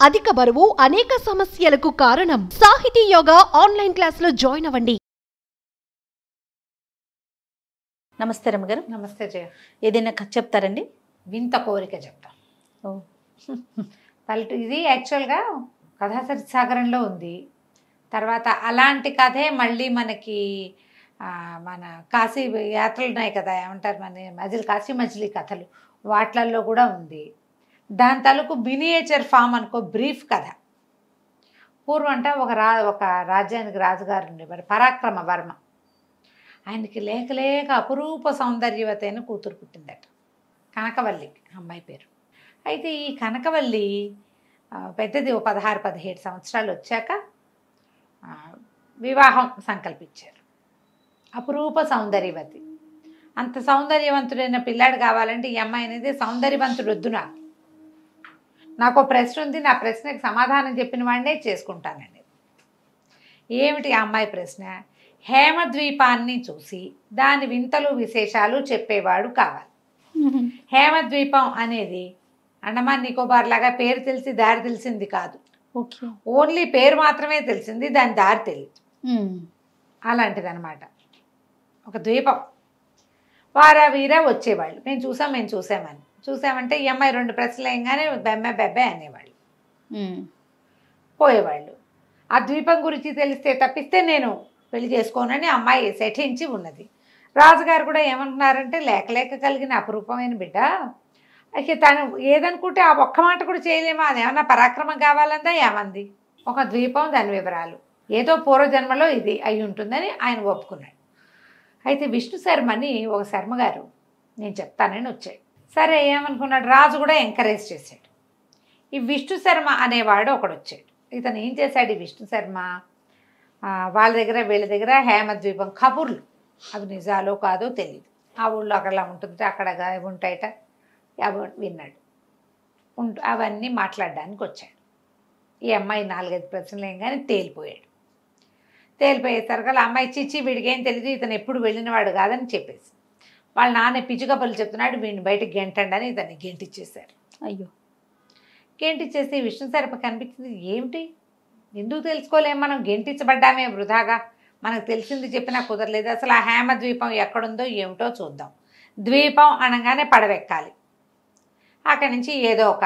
అధిక బరువు అనేక సమస్యలకు కారణం. సాహితీ యోగా ఆన్లైన్ క్లాసులో జాయిన్ అవ్వండి. నమస్తే రమ్మగారు. నమస్తే జయ. ఏదైనా కథ చెప్తారండి? వింత కోరిక చెప్తా. ఓ ఇది యాక్చువల్గా కథాసాగరంలో ఉంది. తర్వాత అలాంటి కథే మళ్ళీ మనకి మన కాశీ యాత్రలు ఉన్నాయి కదా, ఏమంటారు మన కాశీ మజిలీ కథలు, వాట్లల్లో కూడా ఉంది. దాని తాలూకు మినియేచర్ ఫామ్ అనుకో, బ్రీఫ్ కథ. పూర్వం అంటే ఒక రాజ్యానికి రాజుగారు ఉండేవారు, పరాక్రమ వర్మ. ఆయనకి లేక లేక అపురూప సౌందర్యవతి అయిన కూతురు పుట్టిందట, కనకవల్లి అమ్మాయి పేరు. అయితే ఈ కనకవల్లి పెద్దది, ఓ 16-17 సంవత్సరాలు వచ్చాక వివాహం సంకల్పించారు. అపురూప సౌందర్యవతి, అంత సౌందర్యవంతుడైన పిల్లాడు కావాలంటే ఈ అమ్మాయి అనేది సౌందర్యవంతుడు వద్దు, నాకు ప్రశ్న ఉంది, నా ప్రశ్నకి సమాధానం చెప్పిన వాడినే చేసుకుంటానండి. ఏమిటి ఆ అమ్మాయి ప్రశ్న? హేమద్వీపాన్ని చూసి దాని వింతలు విశేషాలు చెప్పేవాడు కావాలి. హేమద్వీపం అనేది అండమాన్ నికోబార్ లాగా పేరు తెలిసి దారి తెలిసింది కాదు. ఓన్లీ పేరు మాత్రమే తెలిసింది, దాని దారి తెలియదు. అలాంటిది అనమాట. ఒక ద్వీపం. వారా వీరా వచ్చేవాళ్ళు, మేము చూసామని. చూసామంటే ఈ అమ్మాయి 2 ప్రశ్నలు వేయగానే బెబ్బే అనేవాళ్ళు, పోయేవాళ్ళు. ఆ ద్వీపం గురించి తెలిస్తే తప్పిస్తే నేను పెళ్లి చేసుకోనని అమ్మాయి సెటించి ఉన్నది. రాజుగారు కూడా ఏమంటున్నారంటే, లేక కలిగిన అపురూపమైన బిడ్డ, అయితే తను ఏదనుకుంటే ఆ ఒక్క మాట కూడా చేయలేమా, అదేమన్నా పరాక్రమం కావాలందా ఏమంది. ఒక ద్వీపం, దాని వివరాలు, ఏదో పూర్వజన్మలో ఇది అయి ఉంటుందని ఆయన ఒప్పుకున్నాడు. అయితే విష్ణు శర్మని ఒక శర్మగారు నేను చెప్తానని వచ్చాడు. సరే ఏమనుకున్నాడు, రాజు కూడా ఎంకరేజ్ చేశాడు. ఈ విష్ణు శర్మ అనేవాడు ఒకడు వచ్చాడు. ఇతను ఏం చేశాడు, ఈ విష్ణు శర్మ వాళ్ళ దగ్గర వీళ్ళ దగ్గర హేమద్వీపం కబుర్లు, అవి నిజాలో కాదో తెలియదు. ఆ ఊళ్ళో అక్కడలా ఉంటుంది, అక్కడ ఉంటాయట, అవి విన్నాడు. అవన్నీ మాట్లాడడానికి వచ్చాడు. ఈ అమ్మాయి 4-5 ప్రశ్నలు ఏం కానీ తేలిపోయాడు. తేలిపోయేసరికి అమ్మాయి చిచ్చి వీడికి ఏం తెలియదు, ఇతను ఎప్పుడు వెళ్ళినవాడు కాదని చెప్పేసి వాళ్ళ నాన్న పిచ్చుకబులు చెప్తున్నాడు, వీడిని బయటకు గెంటండి అని ఇతన్ని గెంటిచ్చేశారు. అయ్యో, గెంటిచ్చేసి విష్ణు శర్మ కనిపించింది, ఏమిటి ఎందుకు తెలుసుకోలేము, మనం గెంటించబడ్డామే వృధాగా, మనకు తెలిసింది చెప్పినా కుదరలేదు. అసలు ఆ హేమద్వీపం ఎక్కడుందో ఏమిటో చూద్దాం. ద్వీపం అనగానే పడవెక్కాలి. అక్కడి నుంచి ఏదో ఒక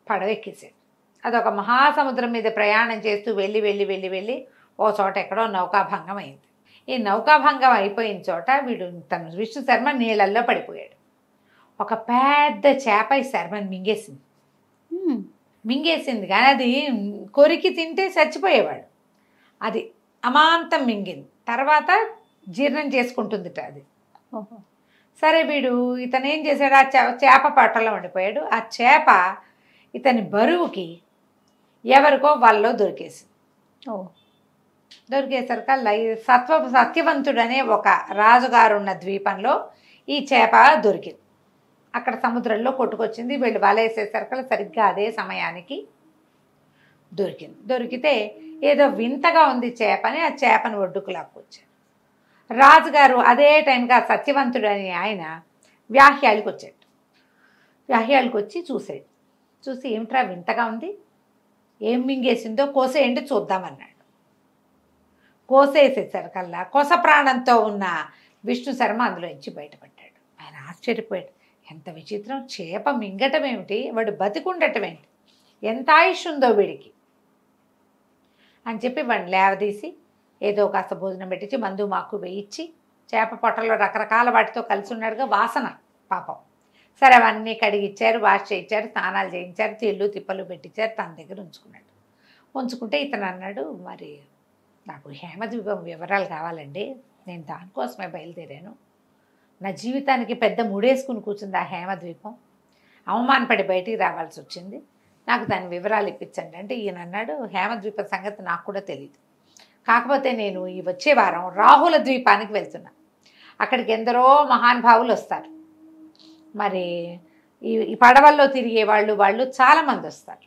పడవెక్కేసాడు. అదొక మహాసముద్రం మీద ప్రయాణం చేస్తూ వెళ్ళి ఓ చోట ఎక్కడో నౌకాభంగం అయింది. ఈ నౌకాభంగం అయిపోయిన చోట వీడు తను విష్ణు శర్మ నీళ్ళల్లో పడిపోయాడు. ఒక పెద్ద చేప ఈ శర్మని మింగేసింది కానీ అది కొరికి తింటే చచ్చిపోయేవాడు. అది అమాంతం మింగింది, తర్వాత జీర్ణం చేసుకుంటుందిట అది. సరే వీడు ఇతను ఏం చేశాడు, ఆ చేప పట్టలో ఉండిపోయాడు. ఆ చేప ఇతని బరువుకి ఎవరికో వాళ్ళలో దొరికేసింది. దొరికేసరికి సత్యవంతుడనే ఒక రాజుగారు ఉన్న ద్వీపంలో ఈ చేప దొరికింది. అక్కడ సముద్రంలో కొట్టుకొచ్చింది. వీళ్ళు వలేసేసరికి సరిగ్గా అదే సమయానికి దొరికింది. దొరికితే ఏదో వింతగా ఉంది చేపని, ఆ చేపను ఒడ్డుకు లాక్కొచ్చారు. రాజుగారు అదే టైంకి ఆ సత్యవంతుడని ఆయన వ్యాహ్యాలకు వచ్చాడు. వ్యాహ్యాలకు వచ్చి చూసాడు. చూసి ఏమిట్రా వింతగా ఉంది, ఏం మింగేసిందో కోసేయండి చూద్దామన్నాడు. కోసేసేసరికల్లా కొస ప్రాణంతో ఉన్న విష్ణు శర్మ అందులో నుంచి బయటపడ్డాడు. ఆయన ఆశ్చర్యపోయాడు, ఎంత విచిత్రం, చేప మింగటం ఏమిటి, వాడు బతికుండటం ఏంటి, ఎంత ఆయుష్ ఉందో వీడికి అని చెప్పి వాడిని లేవదీసి ఏదో కాస్త భోజనం పెట్టించి మందు మాకు వేయించి, చేప పొట్టలో రకరకాల వాటితో కలిసి ఉన్నాడుగా వాసన పాపం. సరే అవన్నీ కడిగిచ్చారు, వాష్ చేయించారు, స్నానాలు చేయించారు, తిళ్ళు తిప్పలు పెట్టించారు, తన దగ్గర ఉంచుకున్నాడు. ఉంచుకుంటే ఇతను అన్నాడు, మరి నాకు హేమద్వీపం వివరాలు కావాలండి, నేను దానికోసమే బయలుదేరాను, నా జీవితానికి పెద్ద ముడేసుకుని కూర్చుంది ఆ హేమద్వీపం, అవమానపడి బయటికి రావాల్సి వచ్చింది, నాకు దాని వివరాలు ఇప్పించండి అంటే ఈయన అన్నాడు, హేమద్వీపం సంగతి నాకు కూడా తెలియదు, కాకపోతే నేను ఈ వచ్చే వారం రాహుల ద్వీపానికి వెళ్తున్నా, అక్కడికి ఎందరో మహానుభావులు వస్తారు, మరి ఈ పడవల్లో తిరిగే వాళ్ళు చాలామంది వస్తారు,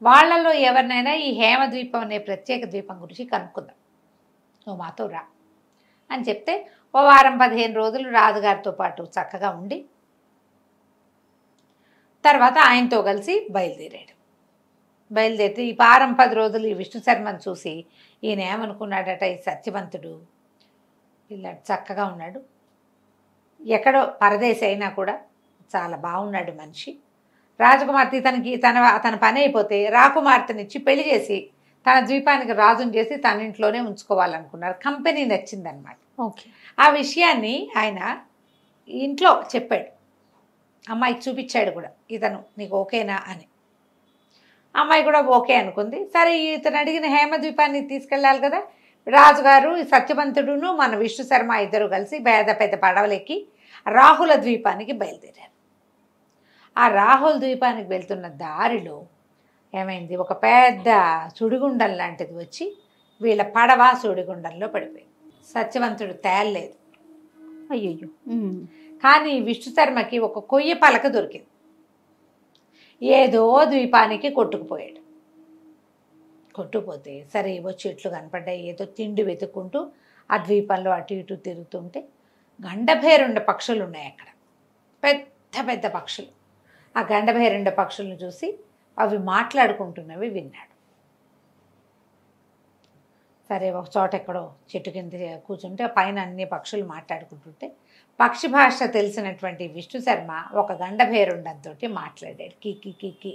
వాళ్ళల్లో ఎవరినైనా ఈ హేమద్వీపం అనే ప్రత్యేక ద్వీపం గురించి కనుక్కుందాం, నువ్వు మాతో రా అని చెప్తే ఓ వారం 15 రోజులు రాజుగారితో పాటు చక్కగా ఉండి తర్వాత ఆయనతో కలిసి బయలుదేరాడు. బయలుదేరితే ఈ వారం 10 రోజులు ఈ విష్ణు శర్మను చూసి ఈయన ఏమనుకున్నాడట, ఈ సత్యవంతుడు పిల్లాడు చక్కగా ఉన్నాడు, ఎక్కడో పరదేశి అయినా కూడా చాలా బాగున్నాడు మనిషి, రాజకుమార్తె తన పని అయిపోతే రాకుమార్తెనిచ్చి పెళ్లి చేసి తన ద్వీపానికి రాజుని చేసి తన ఇంట్లోనే ఉంచుకోవాలనుకున్నారు. కంపెనీ నచ్చిందనమాట. ఓకే. ఆ విషయాన్ని ఆయన ఇంట్లో చెప్పాడు, అమ్మాయికి చూపించాడు కూడా, ఇతను నీకు ఓకేనా అని. అమ్మాయి కూడా ఓకే అనుకుంది. సరే ఇతను అడిగిన హేమద్వీపాన్ని తీసుకెళ్ళాలి కదా, రాజుగారు ఈ సత్యవంతుడును మన విష్ణు శర్మ ఇద్దరు కలిసి పెద్ద పడవలెక్కి రాహుల ద్వీపానికి బయలుదేరారు. ఆ రాహుల ద్వీపానికి వెళ్తున్న దారిలో ఏమైంది, ఒక పెద్ద సుడిగుండం లాంటిది వచ్చి వీళ్ళ పడవ సుడిగుండంలో పడిపోయింది. సత్యవంతుడు తేలలేదు. అయ్యయ్యో. కానీ విష్ణు శర్మకి ఒక కొయ్య పలక దొరికింది. ఏదో ద్వీపానికి కొట్టుకుపోయాడు. కొట్టుకుపోతే సరే ఏవో చెట్లు కనపడ్డాయి, ఏదో తిండి వెతుక్కుంటూ ఆ ద్వీపంలో అటు ఇటు తిరుగుతుంటే గండభేరుండ పక్షులు ఉన్నాయి అక్కడ, పెద్ద పెద్ద పక్షులు. ఆ గండభేరుండ పక్షులను చూసి అవి మాట్లాడుకుంటున్నవి విన్నాడు. సరే ఒక చోట ఎక్కడో చెట్టు కింద కూర్చుంటే పైన అన్ని పక్షులు మాట్లాడుకుంటుంటే పక్షి భాష తెలిసినటువంటి విష్ణు శర్మ ఒక గండభేరుండంతో మాట్లాడాడు. కి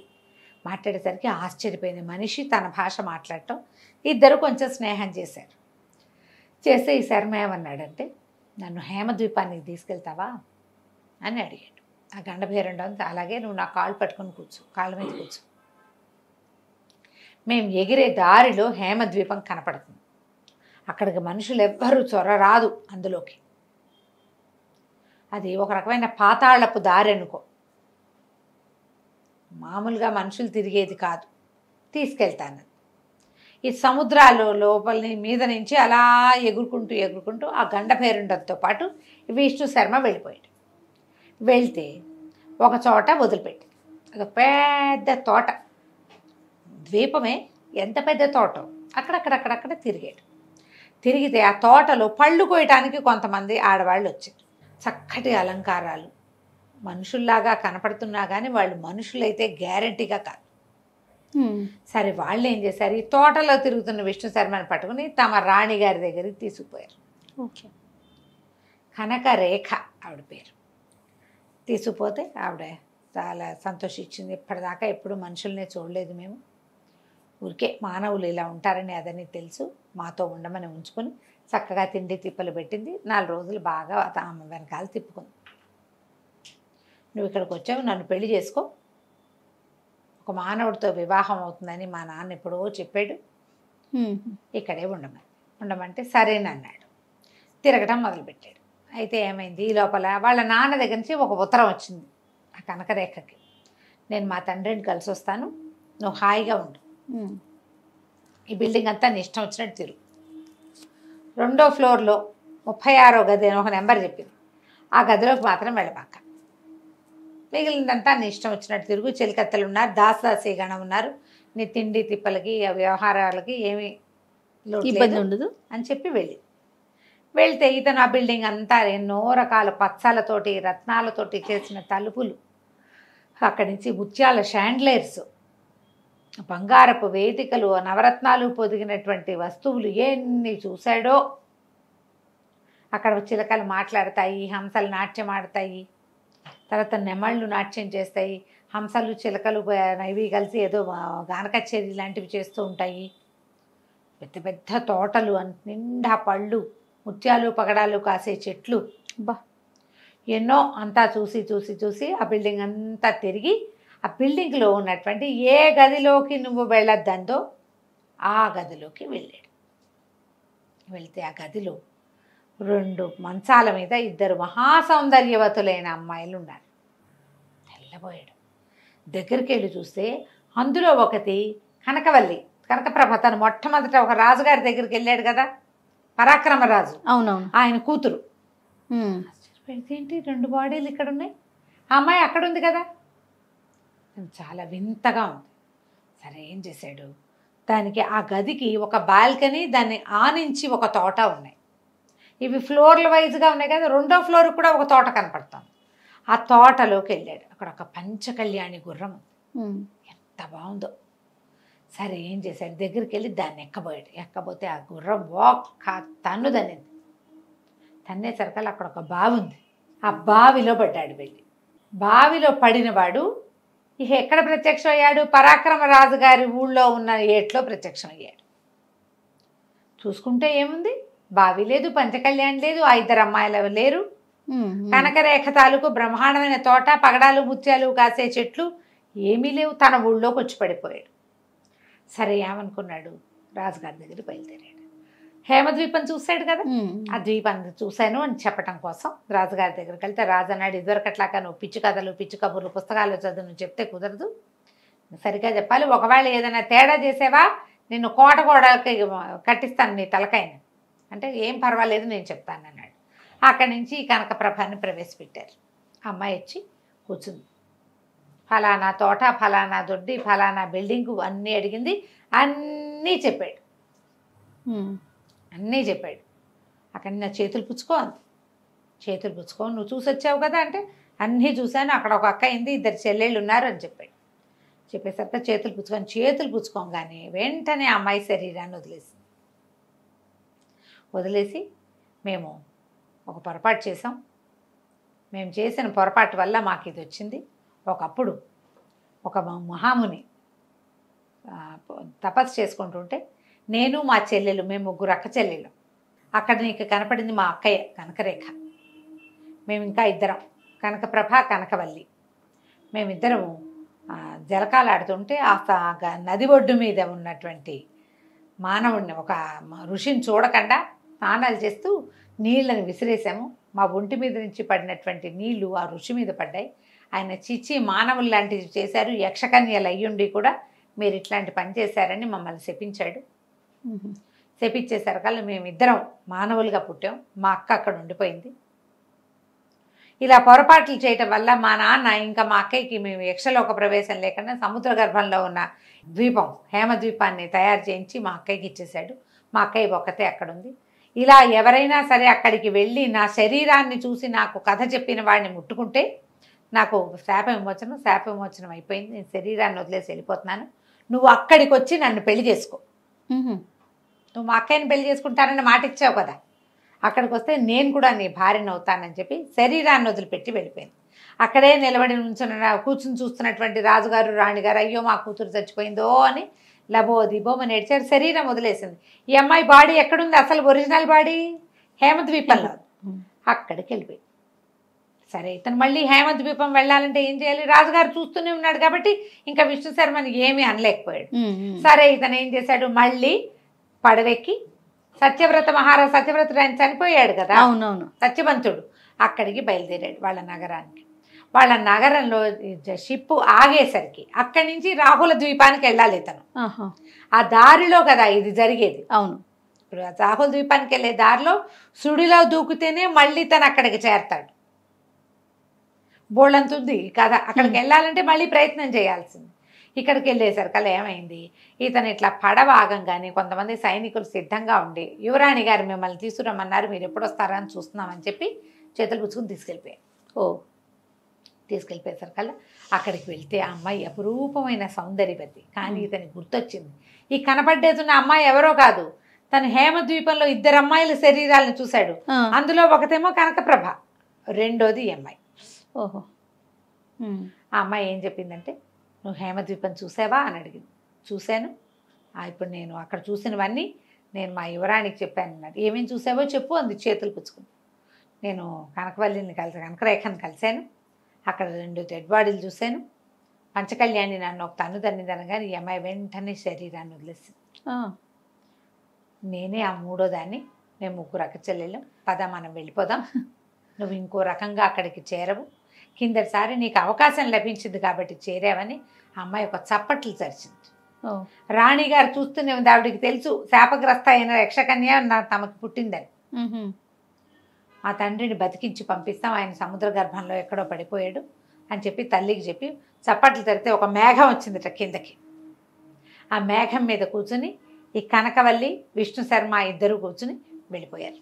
మాట్లాడేసరికి ఆశ్చర్యపోయిన మనిషి తన భాష మాట్లాడటం. ఇద్దరు కొంచెం స్నేహం చేశారు. చేస్తే ఈ శర్మ ఏమన్నాడంటే, నన్ను హేమద్వీపానికి తీసుకెళ్తావా అని అడిగాడు. ఆ గండభేరుండం అలాగే నువ్వు నా కాళ్ళు పట్టుకొని కూర్చో, కాళ్ళ మీద కూర్చో, మేము ఎగిరే దారిలో హేమద్వీపం కనపడుతుంది, అక్కడికి మనుషులు ఎవ్వరూ చొరరాదు అందులోకి, అది ఒక రకమైన పాతాళపు దారి అనుకో, మామూలుగా మనుషులు తిరిగేది కాదు, తీసుకెళ్తాను. ఈ సముద్రాలు లోపలి మీద నుంచి అలా ఎగురుకుంటూ ఆ గండభేరుండంతో పాటు విష్ణు శర్మ వెళ్ళిపోయాడు. వెళ్తే ఒక చోట వదిలిపెట్టి ఒక పెద్ద తోట, ద్వీపమే ఎంత పెద్ద తోట, అక్కడక్కడ తిరిగాడు. తిరిగితే ఆ తోటలో పళ్ళు కోయటానికి కొంతమంది ఆడవాళ్ళు వచ్చారు. చక్కటి అలంకారాలు, మనుషుల్లాగా కనపడుతున్నా కానీ వాళ్ళు మనుషులైతే గ్యారంటీగా కాదు. సరే వాళ్ళు ఏం చేశారు, ఈ తోటలో తిరుగుతున్న విష్ణు శర్మని పట్టుకుని తమ రాణి గారి దగ్గరికి తీసుకుపోయారు. ఓకే. కనకరేఖ ఆవిడ పేరు. తీసుకుపోతే ఆవిడ చాలా సంతోషించింది. ఇప్పటిదాకా ఎప్పుడు మనుషుల్నే చూడలేదు మేము, ఊరికే మానవులు ఇలా ఉంటారని అదని తెలుసు, మాతో ఉండమని ఉంచుకొని చక్కగా తిండి తిప్పలు పెట్టింది. 4 రోజులు బాగా ఆమె వెనకాల తిప్పుకుంది. నువ్వు ఇక్కడికి వచ్చావు, నన్ను పెళ్లి చేసుకో, ఒక మానవుడితో వివాహం అవుతుందని మా నాన్న ఎప్పుడో చెప్పాడు, ఇక్కడే ఉండమంటే సరేనన్నాడు. తిరగటం మొదలుపెట్టాడు. అయితే ఏమైంది, ఈ లోపల వాళ్ళ నాన్న దగ్గర నుంచి ఒక ఉత్తరం వచ్చింది ఆ కనకరేఖకి, నేను మా తండ్రిని కలిసి వస్తాను, నువ్వు హాయిగా ఉండు, ఈ బిల్డింగ్ అంతా నీ ఇష్టం వచ్చినట్టు తిరుగు, 2వ ఫ్లోర్లో 36వ గది అని ఒక నెంబర్ చెప్పింది, ఆ గదిలోకి మాత్రం వెళ్ళబాక, మిగిలిందంతా నీ ఇష్టం వచ్చినట్టు తిరుగు, చెలికత్తెలు ఉన్నారు, దాసదాసీగణం ఉన్నారు, నీ తిండి తిప్పలకి వ్యవహారాలకి ఏమీ ఇబ్బంది ఉండదు అని చెప్పి వెళ్తే ఇతను ఆ బిల్డింగ్ అంతా ఎన్నో రకాల పచ్చాలతోటి రత్నాలతోటి చేసిన తలుపులు, అక్కడి నుంచి ముత్యాల షాండ్లైర్స్, బంగారపు వేదికలు, నవరత్నాలు పొదిగినటువంటి వస్తువులు ఎన్ని చూశాడో. అక్కడ చిలకలు మాట్లాడతాయి, హంసలు నాట్యం ఆడతాయి, తర్వాత నెమళ్ళు నాట్యం చేస్తాయి, హంసలు చిలకలు ఇవి కలిసి ఏదో గాన కచేరీ లాంటివి చేస్తూ ఉంటాయి. పెద్ద పెద్ద తోటలు, నిండా పళ్ళు, ముత్యాలు పగడాలు కాసే చెట్లు, ఎన్నో. అంతా చూసి ఆ బిల్డింగ్ అంతా తిరిగి ఆ బిల్డింగ్లో ఉన్నటువంటి ఏ గదిలోకి నువ్వు వెళ్ళొద్దందో ఆ గదిలోకి వెళ్ళాడు. వెళ్తే ఆ గదిలో 2 మంచాల మీద 2 మహాసౌందర్యవతులైన అమ్మాయిలు ఉన్నారు. తెల్లబోయాడు. దగ్గరికి వెళ్ళి చూస్తే అందులో ఒకటి కనకవల్లి, కనకప్రభ, తను మొట్టమొదట ఒక రాజుగారి దగ్గరికి వెళ్ళాడు కదా, పరాక్రమరాజు, అవునవును, ఆయన కూతురు. ఏంటి 2 బాడీలు ఇక్కడ ఉన్నాయి, ఆ అమ్మాయి అక్కడ ఉంది కదా, చాలా వింతగా ఉంది. సరే ఏం చేశాడు, దానికి ఆ గదికి ఒక బాల్కనీ, దాన్ని ఆనించి ఒక తోట ఉన్నాయి. ఇవి ఫ్లోర్ల వైజ్గా ఉన్నాయి కదా, 2వ ఫ్లోర్ కూడా ఒక తోట కనపడుతుంది. ఆ తోటలోకి వెళ్ళాడు. అక్కడ ఒక పంచకళ్యాణి గుర్రం, ఎంత బాగుందో. సరే ఏం చేశాడు, దగ్గరికి వెళ్ళి దాన్ని ఎక్కబోయాడు. ఎక్కబోతే ఆ గుర్రం ఒక్క తన్ను తన్నింది. తన్నేసరికల్లా అక్కడ ఒక బావి ఉంది. ఆ బావిలో పడ్డాడు. వెళ్ళి బావిలో పడినవాడు ఇక ఎక్కడ ప్రత్యక్షం అయ్యాడు? పరాక్రమరాజు గారి ఊళ్ళో ఉన్న ఏట్లో ప్రత్యక్షం అయ్యాడు. చూసుకుంటే ఏముంది, బావి లేదు, పంచకళ్యాణ్ లేదు, ఆ ఇద్దరు అమ్మాయిలు లేరు, కనకరేఖ తాలూకు బ్రహ్మాండమైన తోట, పగడాలు ముత్యాలు కాసే చెట్లు ఏమీ లేవు. తన ఊళ్ళోకి వచ్చి పడిపోయాడు. సరే ఏమనుకున్నాడు, రాజుగారి దగ్గర బయలుదేరాడు. హేమద్వీపం చూశాడు కదా, ఆ ద్వీపాన్ని చూశాను అని చెప్పడం కోసం రాజుగారి దగ్గరికి వెళ్తే రాజు అన్నాడు, ఇదివరకట్లాగా నువ్వు పిచ్చి కథలు పిచ్చి కబుర్లు పుస్తకాలు చదువు నువ్వు చెప్తే కుదరదు, సరిగ్గా చెప్పాలి. ఒకవేళ ఏదైనా తేడా చేసేవా నిన్ను కోటకి కట్టిస్తాను నీ తలకాయని అంటే, ఏం పర్వాలేదు నేను చెప్తాను అన్నాడు. అక్కడి నుంచి ఈ కనకప్రభాన్ని ప్రవేశపెట్టారు. అమ్మాయి వచ్చి కూర్చుంది. ఫలానా తోట, ఫలానా దొడ్డి, ఫలానా బిల్డింగు అన్నీ అడిగింది. అన్నీ చెప్పాడు. అన్నీ చెప్పాడు. అక్కడ నా చేతులు పుచ్చుకో అంది. చేతులు పుచ్చుకో, నువ్వు చూసి వచ్చావు కదా అంటే, అన్నీ చూశాను, అక్కడ ఒక అక్క అయింది, ఇద్దరు చెల్లెళ్ళు ఉన్నారు అని చెప్పాడు. చెప్పేసరికి చేతులు పుచ్చుకోగానే వెంటనే అమ్మాయి శరీరాన్ని వదిలేసి మేము ఒక పొరపాటు చేసాం, మేము చేసిన పొరపాటు వల్ల మాకు ఇది వచ్చింది. ఒకప్పుడు ఒక మహాముని తపస్సు చేసుకుంటుంటే నేను మా చెల్లెలు, మేము ముగ్గురు అక్క చెల్లెలు, అక్కడ నీకు కనపడింది మా అక్కయ్య కనకరేఖ, మేము ఇంకా ఇద్దరం కనకప్రభ కనకవల్లి, మేమిద్దరము జలకాలాడుతుంటే ఆ నది ఒడ్డు మీద ఉన్నటువంటి మానవుడిని, ఒక ఋషిని చూడకుండా స్నానాలు చేస్తూ నీళ్ళని విసిరేసాము. మా ఒంటి మీద నుంచి పడినటువంటి నీళ్లు ఆ ఋషి మీద పడ్డాయి. ఆయన చిచ్చి మానవులు లాంటివి చేశారు, యక్షకన్యలు అయ్యుండి కూడా మీరు ఇట్లాంటి పని చేశారని మమ్మల్ని శపించాడు. శపించేసరికల్లా మేమిద్దరం మానవులుగా పుట్టాం, మా అక్క అక్కడ ఉండిపోయింది. ఇలా పొరపాట్లు చేయటం వల్ల మా నాన్న ఇంకా మా అక్కయ్యకి మేము యక్షలోక ప్రవేశం లేకుండా సముద్ర గర్భంలో ఉన్న ద్వీపం హేమద్వీపాన్ని తయారు చేయించి మా అక్కయ్యకి ఇచ్చేశాడు. మా అక్కయ్య ఒక్కతే అక్కడ ఉంది. ఇలా ఎవరైనా సరే అక్కడికి వెళ్ళి నా శరీరాన్ని చూసి నాకు కథ చెప్పిన వాడిని ముట్టుకుంటే నాకు శాప విమోచనం అయిపోయింది, నేను శరీరాన్ని వదిలేసి వెళ్ళిపోతున్నాను, నువ్వు అక్కడికి వచ్చి నన్ను పెళ్లి చేసుకో, నువ్వు మా అక్కయ్యని పెళ్లి చేసుకుంటానని మాట ఇచ్చావు కదా, అక్కడికి వస్తే నేను కూడా నీ భార్యను అవుతానని చెప్పి శరీరాన్ని వదిలిపెట్టి వెళ్ళిపోయింది. అక్కడే నిలబడి కూర్చుని చూస్తున్నటువంటి రాజుగారు రాణిగారు అయ్యో మా కూతురు చచ్చిపోయిందో అని లబో దిబోమని ఏడ్చారు. శరీరం వదిలేసింది. ఈ అమ్మాయి బాడీ ఎక్కడుంది, అసలు ఒరిజినల్ బాడీ హేమద్వీపంలో, అక్కడికి వెళ్ళిపోయింది. సరే ఇతను మళ్ళీ హేమద్వీపం వెళ్ళాలంటే ఏం చేయాలి, రాజుగారు చూస్తూనే ఉన్నాడు కాబట్టి ఇంకా విష్ణు శర్మని ఏమీ అనలేకపోయాడు. సరే ఇతను ఏం చేశాడు, మళ్ళీ పడవెక్కి సత్యవ్రతుడు ఆయన చనిపోయాడు కదా, అవునవును, సత్యవంతుడు, అక్కడికి బయలుదేరాడు వాళ్ళ నగరానికి. వాళ్ళ నగరంలో షిప్పు ఆగేసరికి అక్కడి నుంచి రాహుల ద్వీపానికి వెళ్ళాలి ఇతను. ఆ దారిలో కదా ఇది జరిగేది. అవును, ఇప్పుడు రాహుల ద్వీపానికి వెళ్ళే దారిలో సుడిలో దూకితేనే మళ్ళీ తను అక్కడికి చేరతాడు. బోళ్ళంతుంది కదా, అక్కడికి వెళ్ళాలంటే మళ్ళీ ప్రయత్నం చేయాల్సింది. ఇక్కడికి వెళ్ళేసరికల్లా ఏమైంది, ఇతను ఇట్లా పడవ ఆగంగానే కొంతమంది సైనికులు సిద్ధంగా ఉండి యువరాణి గారు మిమ్మల్ని తీసుకురమ్మన్నారు, మీరు ఎప్పుడు వస్తారా అని చూస్తున్నామని చెప్పి చేతులు పుచ్చుకుని తీసుకెళ్ళిపోయారు. తీసుకెళ్ళిపోయేసరికల్లా అక్కడికి వెళ్తే ఆ అమ్మాయి అపురూపమైన సౌందర్యవతి. కానీ ఇతనికి గుర్తొచ్చింది, ఈ కనపడ్డేతున్న అమ్మాయి ఎవరో కాదు, తను హేమద్వీపంలో ఇద్దరు అమ్మాయిల శరీరాలను చూశాడు. అందులో ఒకతేమో కనకప్రభ, రెండోది ఈ అమ్మాయి. ఓహో, ఆ అమ్మాయి ఏం చెప్పిందంటే, నువ్వు హేమద్వీపం చూసావా అని అడిగింది. చూశాను, ఇప్పుడు నేను అక్కడ చూసినవన్నీ నేను మా యువరాణికి చెప్పాను అన్నాడు. ఏమేమి చూసావో చెప్పు అంది చేతులు పుచ్చుకుని. నేను కనకవల్లిని కనకరేఖను కలిశాను, అక్కడ 2 డెడ్ బాడీలు చూశాను, పంచకళ్యాణి నన్ను ఒక తన్ను తన్నిదనగానే ఈ అమ్మాయి వెంటనే శరీరాన్ని వదిలేసింది. నేనే ఆ 3వ దాన్ని, మేము 3 అక్క చెల్లెళ్ళం, పద మనం వెళ్ళిపోదాం, నువ్వు ఇంకో రకంగా అక్కడికి చేరవు, కిందటిసారి నీకు అవకాశం లభించింది కాబట్టి చేరావని ఆ అమ్మాయి ఒక చప్పట్లు చరిచింది. రాణిగారు చూస్తూనే ఉంది, ఆవిడికి తెలుసు శాపగ్రస్త అయిన యక్షకన్య తమకు పుట్టిందని. ఆ తండ్రిని బతికించి పంపిస్తాం, ఆయన సముద్ర గర్భంలో ఎక్కడో పడిపోయాడు అని చెప్పి తల్లికి చెప్పి చప్పట్లు తరితే ఒక మేఘం వచ్చిందిట కిందకి. ఆ మేఘం మీద కూర్చుని ఈ కనకవల్లి విష్ణు శర్మ ఇద్దరు కూర్చుని వెళ్ళిపోయారు.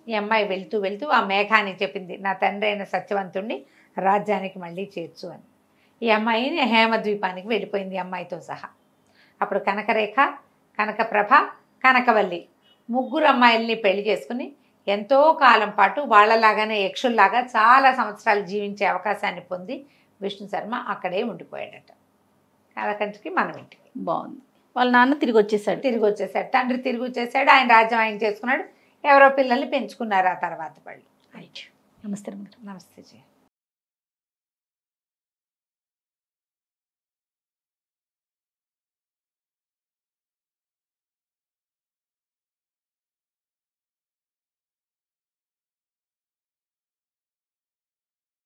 ఈ అమ్మాయి వెళ్తూ వెళ్తూ ఆ మేఘాన్ని చెప్పింది, నా తండ్రి అయిన సత్యవంతుణ్ణి రాజ్యానికి మళ్ళీ చేర్చు అని. ఈ అమ్మాయిని హేమద్వీపానికి వెళ్ళిపోయింది అమ్మాయితో సహా. అప్పుడు కనకరేఖ, కనకప్రభ, కనకవల్లి ముగ్గురు అమ్మాయిల్ని పెళ్లి చేసుకుని ఎంతో కాలం పాటు వాళ్ళలాగానే యక్షుల్లాగా చాలా సంవత్సరాలు జీవించే అవకాశాన్ని పొంది విష్ణు శర్మ అక్కడే ఉండిపోయాడట. కలకంటికి మనం ఇంటికి. బాగుంది. వాళ్ళ నాన్న తిరిగి వచ్చేసాడు. తిరిగి వచ్చేసాడు, తండ్రి తిరిగి వచ్చేసాడు, ఆయన రాజ్యం ఆయన చేసుకున్నాడు. ఎవరో పిల్లల్ని పెంచుకున్నారు ఆ తర్వాత వాళ్ళు. నమస్తే రమ్మగారు. నమస్తే జయ.